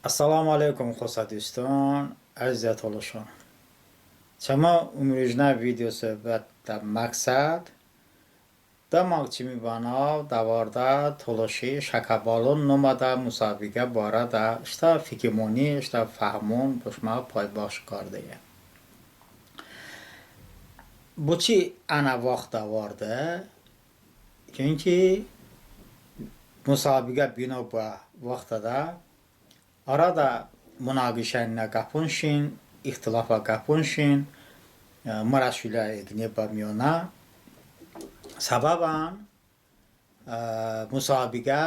Assalomu alaykum do'ston, aziz tolishon. Chama umrijna video suhbat da maqsad damoqchimi banav davorda toloshi shakabalon nomada musobaqa borada ishta fikimoni ishta fahmon boshma poybosh kardiga. Bu chi ana vaqt davorda chunki musobaqa bino ba vaqtada arada münaqişəyə qapınşın, ixtilafa qapınşın, maraşülə eqnebamiyona sababan musabiqə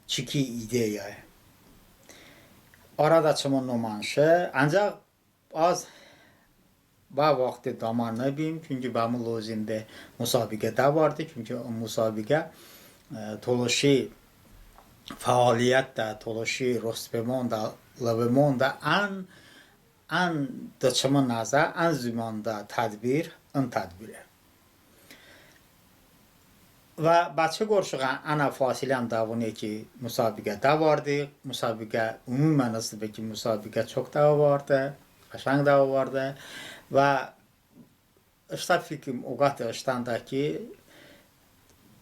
çiki ideya. Arada çımın numanşı, ancaq az ba vaxtı damar nebim, çünki bəmi lozimdə musabiqə də vardı, çünki o musabiqə toluşi fəaliyyət də, toluşi rostbemon da, lavemon da an dıçımın naza, an zümanda tədbir, ın tədbiri. Və bəçə qorşuğa ana fasiləm da bunu ki, musabiqə də vardı, musabiqə ümumən asılı ki, musabiqə çox da vardı, qaşang da vardı və işte fikrim o qədər iştanda ki,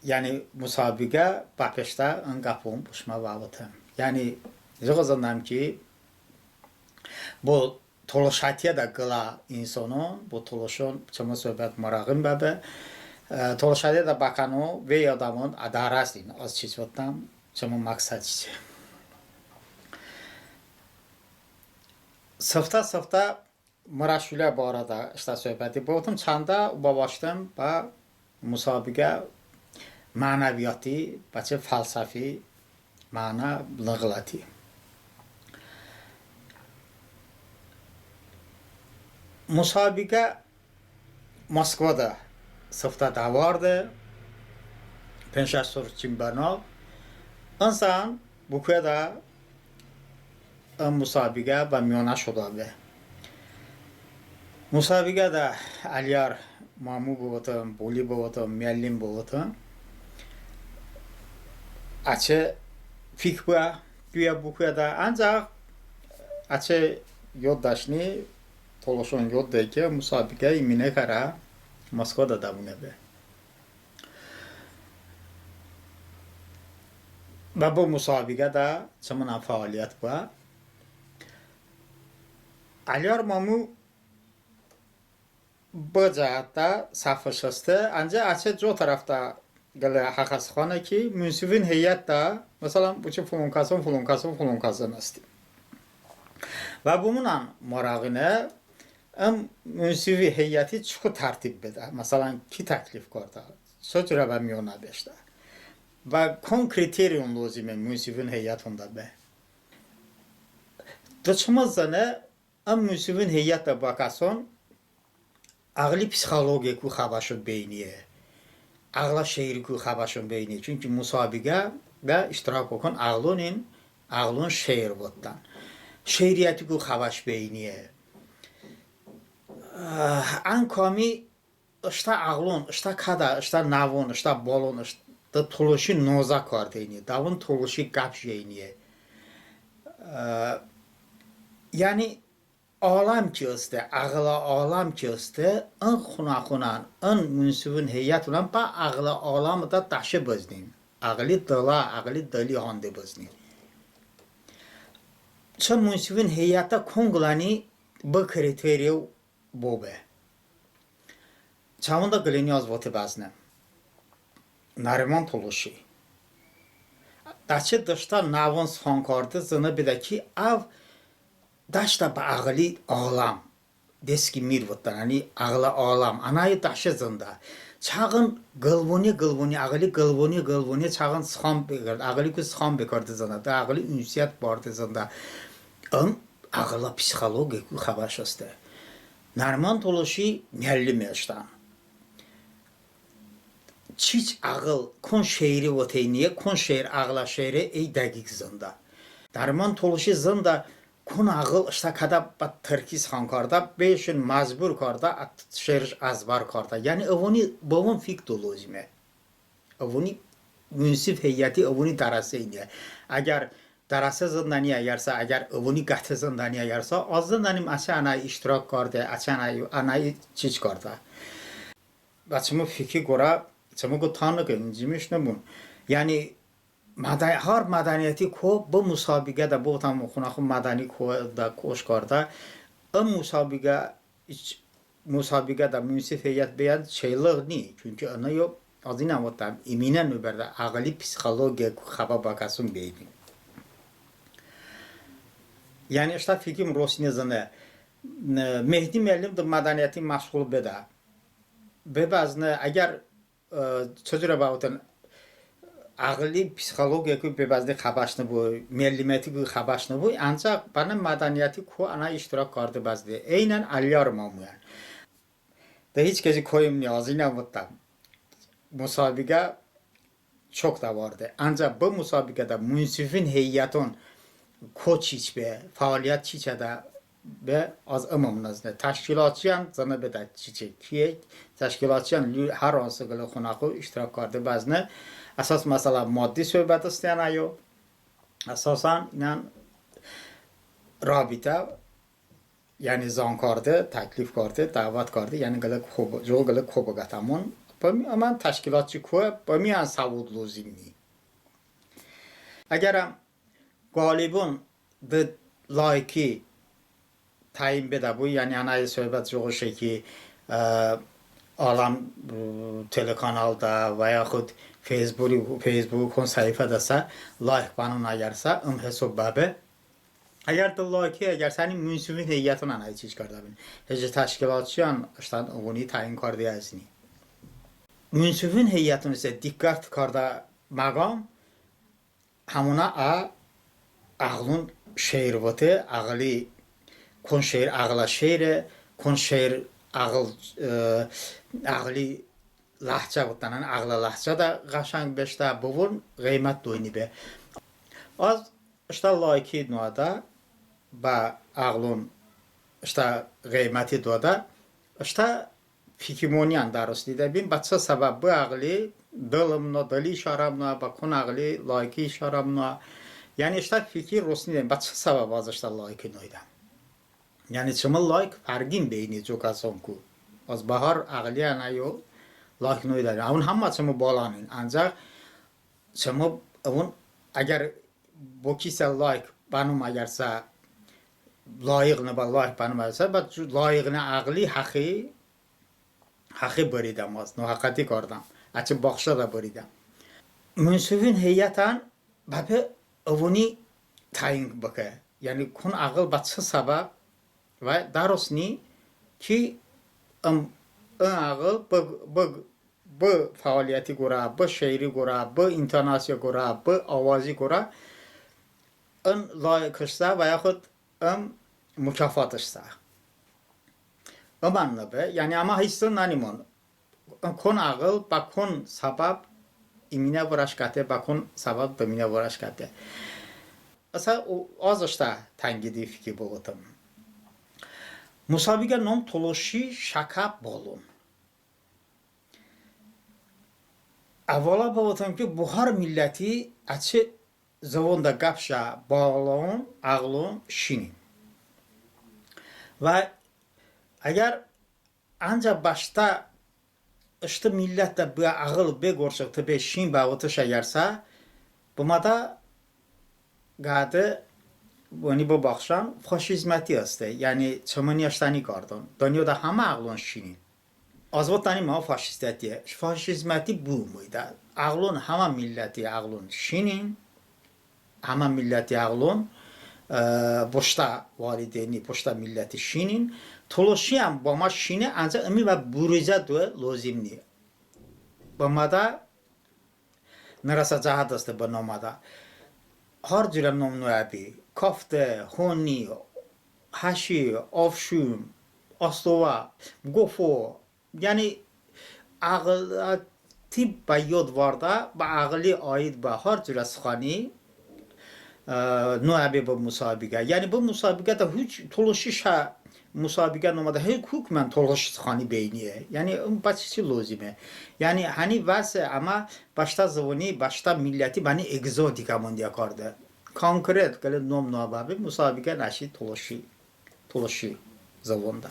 yani musabiqə Bapeşdə ın qapım puşma valıtım. Yani zıqızından ki bu toluşatiyə da qıla insonu, bu toluşun çımı söhbət marağın bəbə, toluşatiyə da bakan o ve adamın adarasın, az çizvətdən çımı maksat çiçi. Sıfta maraşülə bu arada işte söhbəti boğdum, çanda babaşdım ba musabiqə mənəviyyatı, bəlkə fəlsəfi, məna lığılatı. Musabiqə Moskvada sıfta da vardı. Penşasur Çimbanov. İnsan bu kadar musabiqə və miyona şudadı. Musabiqədə Aliyar Mamu boğutum, Boli boğutum, Müəllim boğutum. Açı fikba güya bu kadar ancak açı yoldaşını toluşun yoldaki musabiqə imine kara Moskvada da bu nebe. Ve bu musabiqədə çımına fəaliyyət var. Aliyar Mamu bu cəhətdə safışıstı ancaq açı o tarafta gələ haxasxana ki, münsifin heyət də, mesela bu ki fulunkasın asti. Və bununla marağına münsifi heyəti çıxı tərtib edə. Mesela ki təklif qarda, söcürə və miyona beşdə. Və kon kriterium lozimə münsifin heyətində bə. Dıçımızda nə, münsifin heyətdə bakasın, ağlı psixologik ku xabaşın beyniyə. Ağla şehri ku xabaşın beyni. Çünkü musabiqə və iştirak okun ağlın şehir voddan. Şehriyeti ku xabaş beyniye. Ankami işte ağlın, işte kada, işte navun, işte bolun, işte toluşi noza kardeyni. Davun toluşi qapş yeyniye. Yani alam ki üstü, ağla alam ki üstü, ın xunan, ın münsifin heyət olan, ba ağla alamı da daşı bıznin. Ağlı dili handı bıznin. Çın münsifin heyətdə kongulani bu kriteriya bu be. Çavunda qılini az vati bəznə. Nariman toluşi. Daçı dışta navun son kardı zını bir de ki, av daşta ba ağlı alam deski mirvutdan hani ağla alam anayı daşı zında çağın gılvuni ağlı gılvuni çağın sıxam bekardı ağlı ku sıxam bekardı zında da ağlı ünsiyat bardı zında ağla psixologik ku xabaş astı Narman toluşi müəllim yaşdan çiç ağıl kon şehri vateyniye kon şehir ağla şehri ey dəqiq zında Narman toluşi zında kon ağıl işte kada Türkiz xan karda beşin mecbur karda şehir azbar karda yani avoni babam fik dolozime avoni münsif heyeti avoni daraseyniye eğer درسه زندانی اگرسا اگر اونی قطع زندانی اگرسا az زندانیم اچه انای اشتراک کرده اچه انای چیز کرده و چمو فکر گره چمو گو تانه که اینجیمش نبون یعنی هر مدنیتی که با مسابقه ده با تام خونه خود مدنی که ده کوش کرده ام مسابقه ده منصف هیئت بیاد şeyler نی çünkü ana yok az این هم وقتم ایمینه نبرده عقلی پسیکولوژی خبر باکسون بیدیم yani işte fikrim Rosnez'ine Mehdi müəllim de mədəniyyəti məşğul beda. Ve bazı eğer sözüre bağlıdan ağlı psikolojik bir bazı xabaşını bu, müəlliməti bu xabaşını bu ancak bana mədəniyyəti ko ana iştirak kardı bazı. Aynen alıyorum ama. Da hiç kezi koyum ne azine vurdu. Musabıqa çok da vardı. Ancak bu musabıqada münsifin heyyetin koç içbe, faaliyet çiçede ve az amamnazne. Teşkilatçıyan zana beda çiçek kiyek. Teşkilatçıyan her ansı gılı xunaku iştirak kardı bazı. Esas mesela maddi söhbət isteyen ayo. Esasen inan rabite yani zan kardı, teklif kardı, davet kardı. Yani gılı kobu, jo gılı kobu gatamon. Ama teşkilatçı ko, bamiyan savud lozimni. Eğer galibun de laiki tayin beda bu yani anayı söhbət çoğu şey ki alam telekanalda veya xud Facebook sayfadasa like banın ayarsa hesab babı eğer de like eğer senin münsifin heyyetin anayı çiz karda bin hece teşkilatçıyan işte onu tayin kardı yazni münsifin heyyetin ise dikkat karda maqam hamuna ağlın şehir vate ağlı kon şehir ağla şehre kon şehir ağlı lahça vatanan ağla lahça da qaşang beşta buvun qiymat doyni be az işte laiki noada ba ağlın işte qiymati doda işte fikimoniyan darusli de bin batsa sabab bu ağlı dalımno dali şaramno ba kon ağlı laiki şaramno yani işte fikir rosni de batsa sabab az işte laiki noida yani çımıl laik fargin beyni çok ason ku az bahar ağlıya nayo laik noida avun hamma çımı balanın ancak çımı avun eğer bu kişi laik banım eğerse layıqını ba laik banım eğerse ba layıqını ağlı hakkı beridem az no hakati kardam açı bakşa da beridem münsifin heyetan babı avuni tayin bakı yani kun ağıl batsa sabah ve darosni ki ağıl bu faaliyeti gora, bu şehri gora, bu intonasyon gora, bu avazı gora layıkışsa veyahut mükafat işsa. Aman be yani ama hissin nanimon kon ağıl bakon sabab imine vuraşkate bakon sabab bimine vuraşkate. Asa az işte tangidi fikir boğutum. Musabıqa nom toloşi şaka bolun. Evvela boğutum ki buhar milleti açı zavonda gapşa bağlın, ağlın, şinin. Ve eğer ancak başta işte millet de bu ağıl be gorşak tabi şin bağıtış eğerse bumada gadı bunu bu bakşan faşizmati است yani çamani yaştani kardon dünyada hamı ağlın şinin azvatani ma faşistati faşizmati bu muydu ağlın hamı milleti ağlın şinin hamı milleti ağlın boşta valideyni boşta milleti şinin toluşyan bama şini ancak emi ve buruza do lozimni bamada nerasa cahat است bu nomada هر جور نمونه ابی کافته هونی هشی آفشوم استوا گفو یعنی عقلی با یاد وارده با عقلی آید به هر جور سخانی نوعی به مسابقه یعنی به مسابقه تا هیچ تلاشش مسابقه نماده هیچ حکمن تلاش سخانی بینیه یعنی اون بچه لازمه یعنی هنی واسه اما başta زبانی başta milleti beni egzotika mondiya kardı konkret gele nom nababı musabike naşi toluşi zavonda.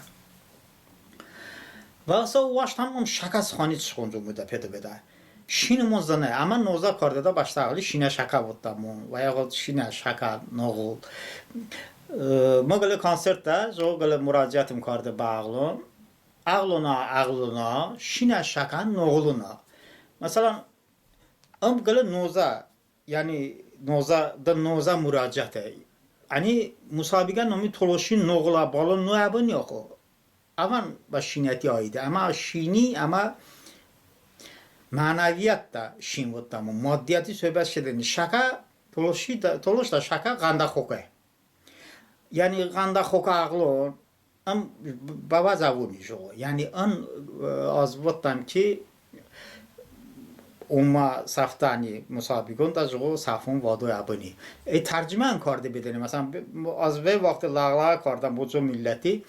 واسه واشتم اون شکست خانی چونجو بوده پیدا بده شین موزنه اما نوزا کارده دا başta şine şaka buttamon veya şine şaka noğul mogale konserte jogale müracaatım kardı bağlın ağlına şine şaka noğuluna mesela am gale noza yani noza müracaate hani musabika nomi toluşin noğula balon no abın yok aman başiniyeti aydı ama şini ama manaviyat da şin بود ama maddiyati söhbət şedin şaka toloş da şaka qanda xoka yani qanda xoka ağlı am baba zavuni jo yani an az vottam ki umma saftani musabikon da jo safon vado abuni tercüman kardı bedeni mesela az ve vakti lağla kardan bu jo milleti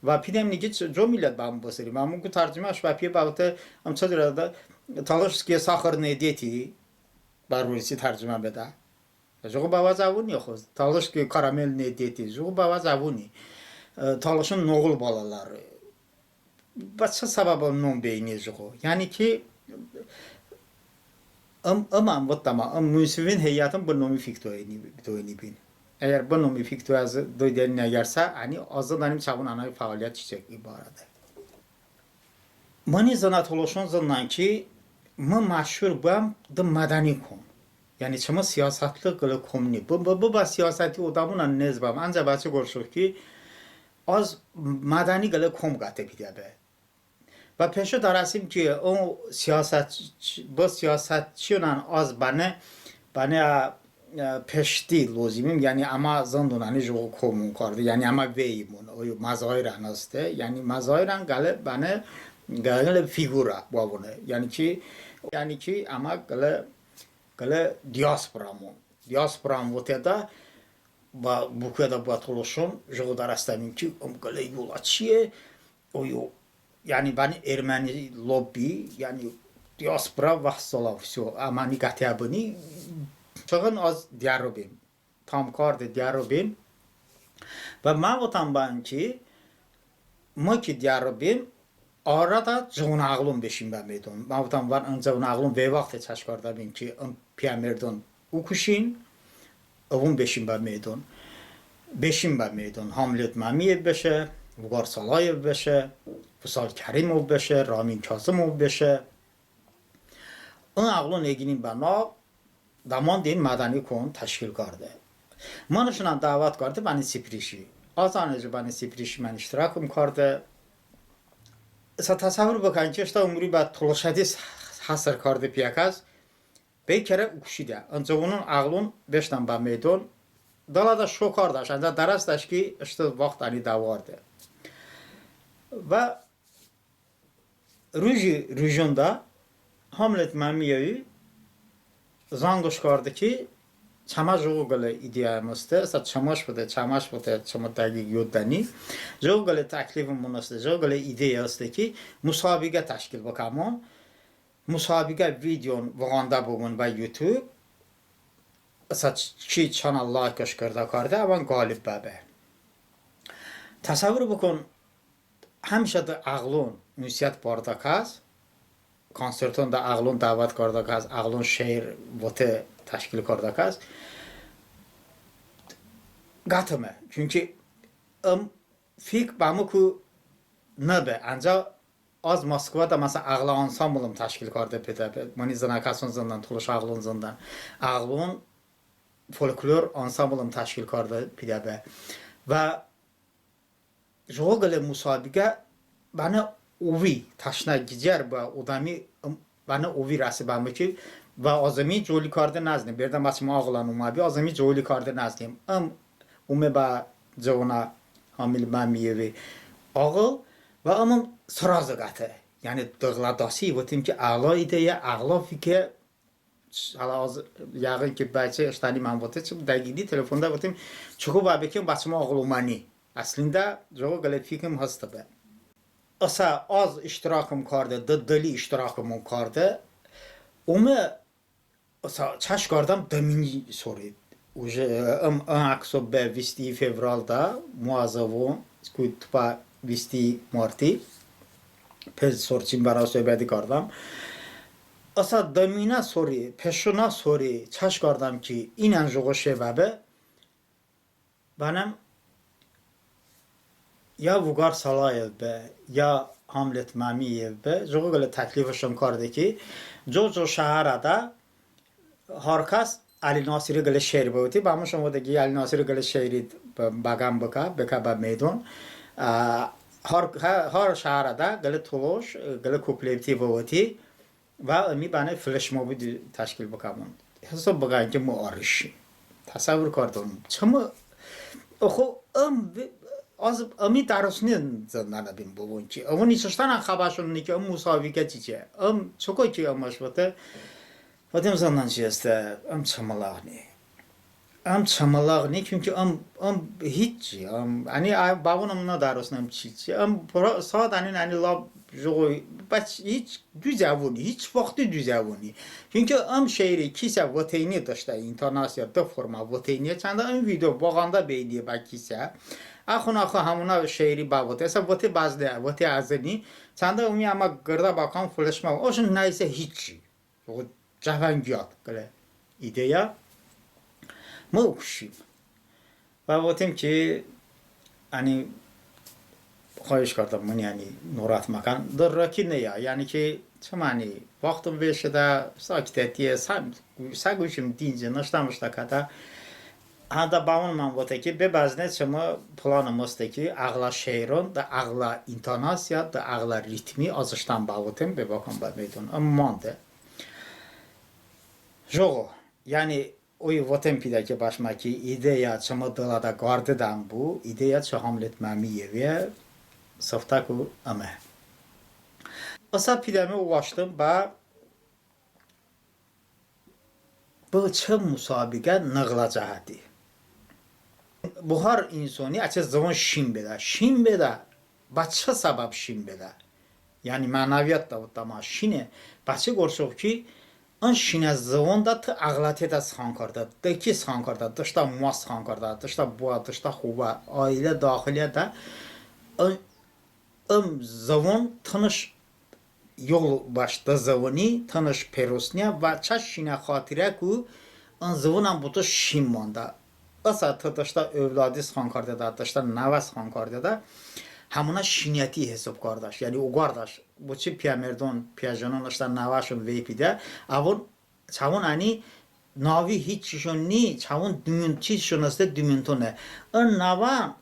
و پیدم نگه جو میلت با هم بسری من ممکن ترجمه اش و پیه باوته هم چه داره تلاش که ساخر ندیتی بر رویسی ترجمه بده جو بابا زبونی خود تلاش که کارامل ندیتی جو بابا زبونی تلاشون نقل بالاlar بس چه سبب نون بینی جو yani ki ama votama müsivin hayatım bu nomi fiktoyni bin eğer bu nomi fiktoyazı doyden negerse hani azı danim çabun anay faaliyet çiçek ibarede. Mani zanat oluşun zandan ki mı meşhur bam da madani kon. Yani çama siyasatlı gılı komuni. Bu siyasati odamına nezbam. Anca bahçe görüşür ki az madani gılı kom gate bidabe. و پیشو دارستیم که اون siyasetçiyle az bana peşti lozimim yani ama zandonani jo komun kardı yani ama veyimun o mazayran aste yani mazayran gale gale figura bu yani ki ama gale diasporam voteda bu kadar batoluşum jo darastamim ki gale yolaçiye o yani ben Ermeni lobby yani diaspora vahsala все amani gatyabuni çağın az diyarobim tam kardı diyarobim ve mavatam ben ki maki diyarobim arada jonağlım beşim ben meydon mavatam var önce jonağlım ve vakti çaşkarda bin ki piyamerdon ukuşin avun beşim ben meydon Hamlet Mamiyev beşe Vugar Salayev beşe Fusal Kerimov beşe Ramin Kazımov beşe اون اقلون نگینیم بنا دمان دین مدنی کن تشکیل کرده منشون دعوت کرده بانی سپریشی آزانجو بانی سپریشی من اشتراکم کرده تصور بکن که اشتا عمری بعد طولشدیس حصر کرده پیاکاز به کره اکشیده انجا اونون اقلون بشتن با میدون دالا دا شو کردش انجا درستش که اشتا وقت انی دوارده و روژوندا Hamlet Mamiyevi zangoş kardı ki çama joğule ideyamızdı. Sa çamaş bıdı, çamatagi yodani. Joğule teklifim bunası, joğule ideyası ki musabige teşkil bakamon. Musabige videon vağanda bugun ve YouTube. Sa çi kanallar köşkürde kardı ama galip bebe. Tasavvur bukun hemşe de ağlın müsiyat bardakaz. کنسرتون دا اغلون دعوت کرده که از اغلون شهر وته تشکیل کرده که از گاتمه چونکه فکر بامو که نبه انجا از مسکو دا مثلا اغلا انسامبلم تشکیل کرده پیده منی زنکاسون زندان طولش اغلون زندان اغلون فولکلور انسامبلم تشکیل کرده پیده به و جوگل مسابقه بنا اوی تشنه گیجر با odami bana اوی رسیبم که و آزمی جولی کارده نزدیم بردم بچه ما آقلان اومدی آزمی جولی کارده نزدیم اومه با جوانا حامل ممیوی آقل و امام سرازه گته یعنی دغلاداسی بودیم که اعلا ایده یا اعلا فکر حالا از یقین که بچه اشتانی من بوده چون دقیقی تلفنده بودیم چکو با بکیم بچه ما آقل اومانی اصلینده جوگا گلت فکرم هسته به Asa az iştirakım kardı, dili iştirakım kardı. Onu asa çaş kardam demini soruyor. уже аксо به 20 فевرال دا موازوون سکوت با 20 مارتی پس سورچین برای صحبتی کردم اصلا دمینا سوری پشونا سوری چش کردم که این انجوغو شبابه بنام یا وگار سالایل به یا hamlet مامیه به جوگو گله تکلیفشون کرده که جو شهر دا هر کس علی ناصری گله شهر بودی با همون شما دیگه علی ناصری گله شهری باگم بکا با میدون هر شهر دا گله تولوش گله کوپلیتی بودی و امی بانه فلش موبی تشکیل بکنم حساب بگم که معارشی تصور کردم چما خو az ami darosni zanabim bobonki avon içişten xabarşon ki am musabike çiçe am çoko ki amaşvate vatem zandan çeste am çamalağni çünkü am hiç hani babonumna darosnam çiçe am saat hani lab jo baş hiç düzavuni hiç vakti düzavuni çünkü am şehri kise vateyni daşta internasyonel da forma vateyni çanda am video bağanda beydiye bakisa آخون همونا شعری باوته اصلا وقتی بازده وقتی ازنی چنده امی اما گردا باکام فلش ما اوشن نایسه هیچی جوانگیات کله ایده یا ما کشیم و وقتیم که یعنی خواهش کردم من یعنی نورات مکان در راکی نیا یعنی که چه معنی وقتم بشه دا ساکتیه سگوشیم دینجه نشتمشتا کتا هذا باون من وقتی که به بازنه شما پلانımızda ki ağla şehrin da ağla intonasya da ağla ritmi azıştan bağıtım be bakın ba meydun aman de jogo yani oy vatem pidaki başmaki ideya şama dalada gardıdan bu ideya çahamlet mamiye ve saftaku ama asa pideme ulaştım ba bu çım musabige nağlacahati Buhar insani açı zaman şin beda başka sebep şin beda yani manaviyat da tamam şine başka gorşok ki an şine zaman da tı ağlatı da shan karda da ki shan karda dışta muas shan karda dışta bu dışta xuba aile dahiliye da zaman tanış yol başta zavani tanış perosnya ve çaş şine hatire ku an zamanam bu da şin manda اصلا داشته اولادی خان کرده داشته نواز خان کرده دا همونا شینیتی حساب کردش یعنی اوگار داشت با چی پیامردون پیاجانون داشته نواشون وی پیده اون چون انی ناوی هیچ چیشون نی چون دمین چیشون است دمینتونه اون نوا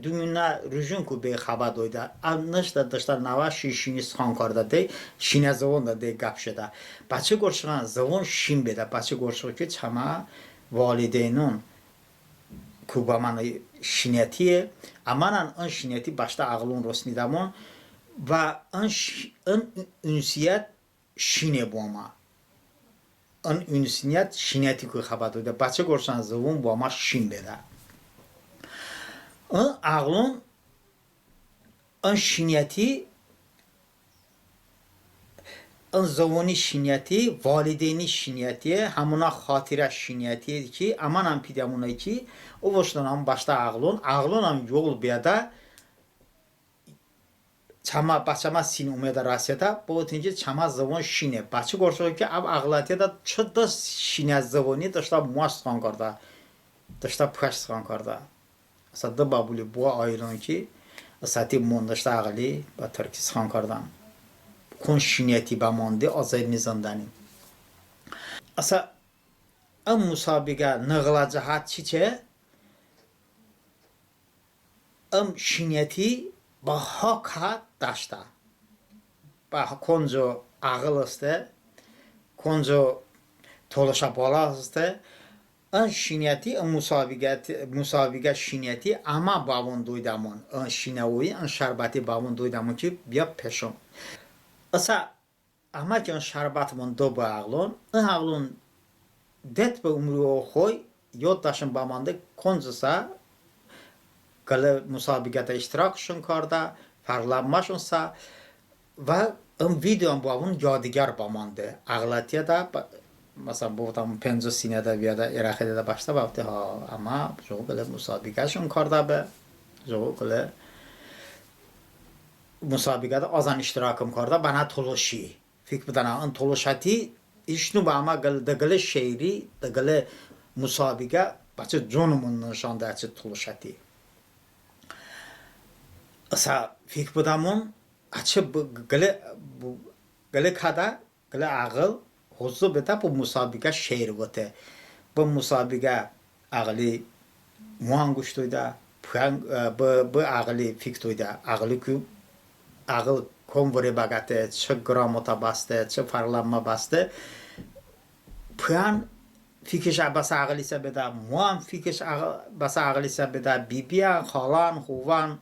دمینا رجون کو به خبر دویده نشته داشته نواش شینی خان کرده دی شینه زون ده گپ شده بچه گرشان زون شین بده بچه گرشان که چما والدینون کوبا من شینیتیه امانن آن شینیتی başta ağlın rosnidamon ve an ünsiyet şine bu ama an ünsiyet şiniyeti ku xabat ode bacha gorsan zavun bu ama şin beda an ağlın an şiniyeti an zavuni şiniyeti valideyni şiniyeti hamuna xatire şiniyeti ki amanam pidamuna ki o başlanam başta ağlın yol biyada çama başama sin umeda rasiyata bu tince çama zavun şine başı gorşo ki ab ağlatya da çıda şine zavuni dışta muas kan karda dışta pıkaş kan karda asadda babuli bu ayran ki asati mondashta ağli ba Türkis kan kardan konşiniyeti bamonde azay mizandani asa am musabiga nağlacahat çiçe am şiniyeti bahaka daşta bah konjo ağılıste konjo tolaşa balazste an şiniyeti musabiga şiniyeti ama babon doydamon an şinavi an şarbati babon doydamon ki bia peşom asa ama ki an şarbatmon do bağlon an ağlon det be umru khoy yoddaşın bamanda konjosa kale musabigata iştirakşın karda farlanmaşınsa ve videom bu avun yadigar bamandı ağlatiya da مثلا بودم 50 سینه ده بیاد عراقی ده başta باوته ها اما جو گله مسابقه شون کرده به جو گله مسابقه ده azan iştirakım کرده bana toluşi فکر بدن an toluşati işnu ba ama gale şehri de gale مسابقه بچه جونمون نشانده چه toluşati asa فکر بدمون açı gale kada gale ağıl huzu beta bu musabika şehir vote bu musabika ağlı muan güçtüyda bu ağlı fiktüyda ağlı ki ağıl konvore bagate çı gramota bastı çı farlanma bastı puan fikir bas ağlı ise beda muan fikir bas ağlı ise beda bibiya halan huvan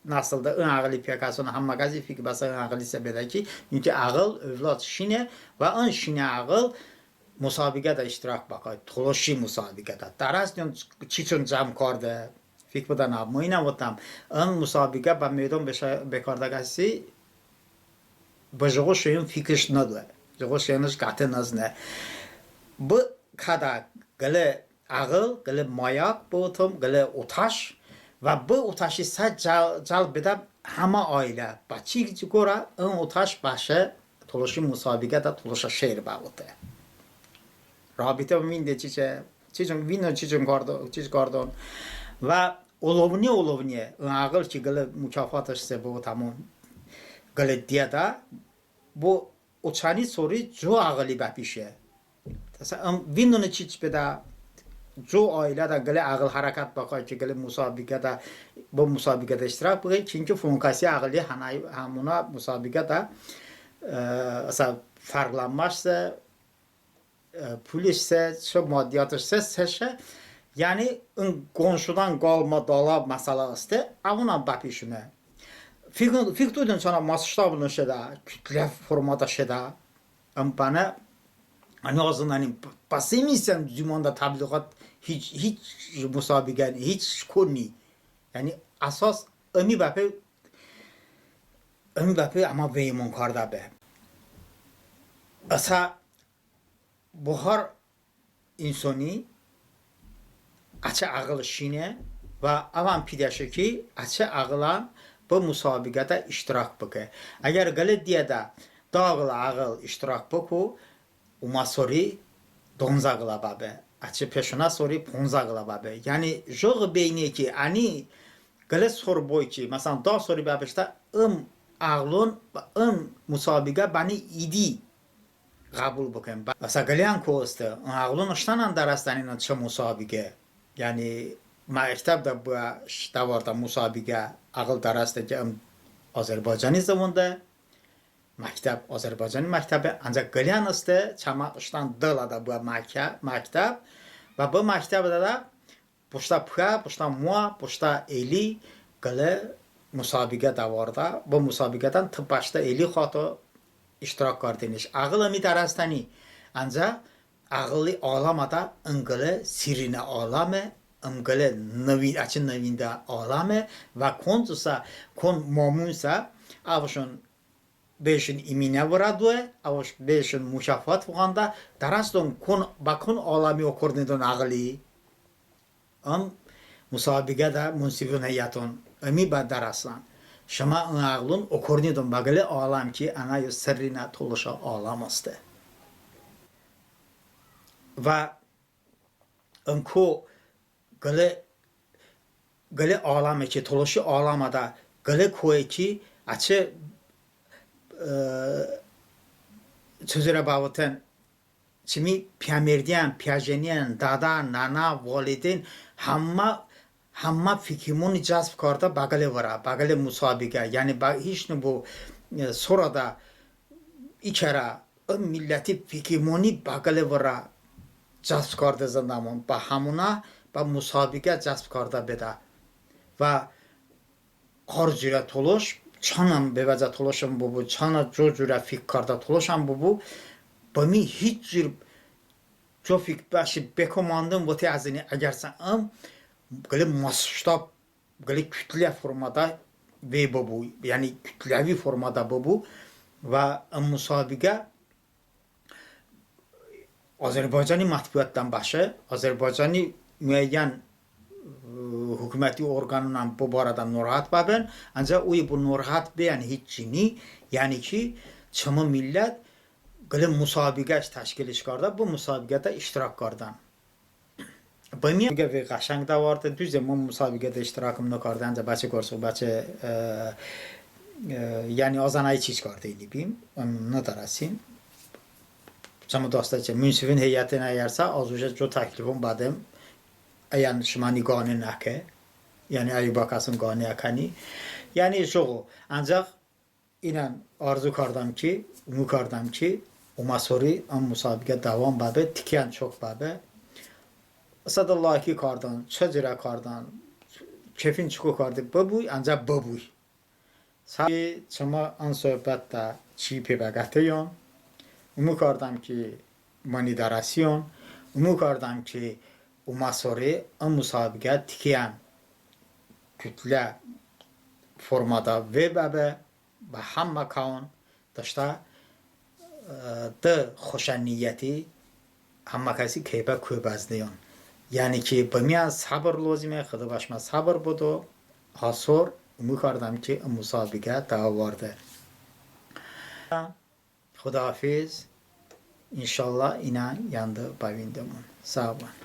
nasılda ön ağlı piyakasını ham magazi fikir bas ağlı ise beda ki çünkü ağıl evlat şine ve ön şine ağıl مسابقه da iştirak bakay toloşi musabika da tarasyon çiçon cam kardı fikir budan ab moyna votam an musabika ba meydon bekarda gasi bajogo şeyin fikir nadı jogo şeyin katı nazne bu kada gale ağıl gale mayak botum gale otaş ve bu otaşı sa cal beda hama aile baçı gora an otaş başa toloşi musabika da toluşa şehir bağıtı رابطه وین چیزون وینو چیز کردن و اولونیه عقل که گله مکافاتش سه بود همون گله دیه دا bu uçani soru jo ağlı bapişe mesela vindon çiç beda jo aile da gele ağıl harakat bakay ki gele musabikada bu musabikada iştirak bu çünkü funkasi ağlı hanay hamuna musabikada mesela farklanmazsa polisse, şu maddiyatırsa seçe yani komşudan kalma dala meselesi avuna bakışına. Fikrdin sana masştabının şeyde kütle formada şeyde bana hani azından hani pasimisen zümanda tabliğat hiç musabıkan hiç koni yani asas ömi bape ama veymun karda be. Asa buhar insani açı ağıl şine ve avan pideşi ki açı ağılan bu musabıqada iştirak bıkı. Eğer gale diye de dağıl ağıl iştirak bıkı umasori donzağıla babe. Açı peşuna sori ponzağıla babe. Yani joğu beyni ki ani gale sor boy ki mesela dağ sori babe işte ağılın musabıqa bani idi قبول بکنم. مثلا گلیان کوسته اغلون اشتانن درستانین چه مسابقه yani مکتب da bu davarda مسابقه اغل درسته که Azerbaycani zamanda mektep Azerbaycani mektebi ancak geliyan işte çama işten dağlarda bu mektep ve bu mektebde de puşta pıha puşta mua puşta eli gele مسابقه davarda bu مسابقeden tıp başta eli xato iştirak kardeniş. Ağılı mi darastani. Ancak ağılı ağlamada ıngılı sirine ağlame, ıngılı açın nevinde ağlame ve kontusa, kon mamunsa avuşun beşin imine vuraduye, avuş beşin müşafat vuganda daraston kon bakın ağlami okurdun ağılı. Musabıqe da munsibun heyatun. Ömi ba daraslan. شما ağlın okurnidun bagale alam ki anayı sırrına toluşa ağlamazdı. Ve önko gale ağlamı ki toluşu ağlamada gale koy ki açı sözüre bağıtan çimi piyamerdiyen, piyajeniyen, dada, nana, validin hamma fikrimoni cazb karda bagale vara, bagale musabıqa. Yani hiç ne bu sonra içera milleti fikrimoni bagale vara cazb karda zandamon. Ba hamuna ba musabıqa cazb karda beda. Ve harcıra toloş, çanam bevaza toloşam bu, çana jojura fik karda toloşam bu. Bami hiç jir jo fik başı bekomandım vote azini agarsan gale masştab gale kütle formada ve bu yani kütlevi formada bu ve musabıqa Azərbaycani mətbuatdan başı, Azərbaycani müəyyən hökuməti orqanla bu barədə narahat babın, ancaq o bu narahat beyan heç cini, yəni ki, çımı millət qılım müsabiqə təşkil işgarda, bu müsabiqədə iştirak qardan. Müsabiqə və qəşəng də vardı, düzdür, mən müsabiqədə iştirakımını qardı, ancaq bəçə qorsuq, bəçə yəni azanayı çiç qardı edibim, onu da rəsim. Çamı dostlar ki, münsifin heyətinə yersə, az önce co təklifim badım, əyan şimani qanun nəkə, yəni əyi bakasın qanun nəkəni, yəni çoğu, ancaq ilə arzu kardam ki, umut kardam ki, umasori am müsabiqə davam babı, tikən çox babı, sada laiki kardan, çəcirə kardan, kefin çıxı kardı, bu, ancaq bu. Sadəcə, çama an söhbətdə çi pəbəqətiyon, umut kardam ki, manidarasyon, umut kardam ki, umasori am müsabiqə tikən kütlə formada və bəbə və hamma kaun daşta da xoşəniyyəti hamma kəsi keybə köbəzdiyon. Yəni ki, bəmiyan sabır lozimə, xıdı başma sabır budu, asor, umut kardam ki, müsabiqə daha vardı. Xudahafiz, inşallah inan yandı bavindimun. Sağ olun.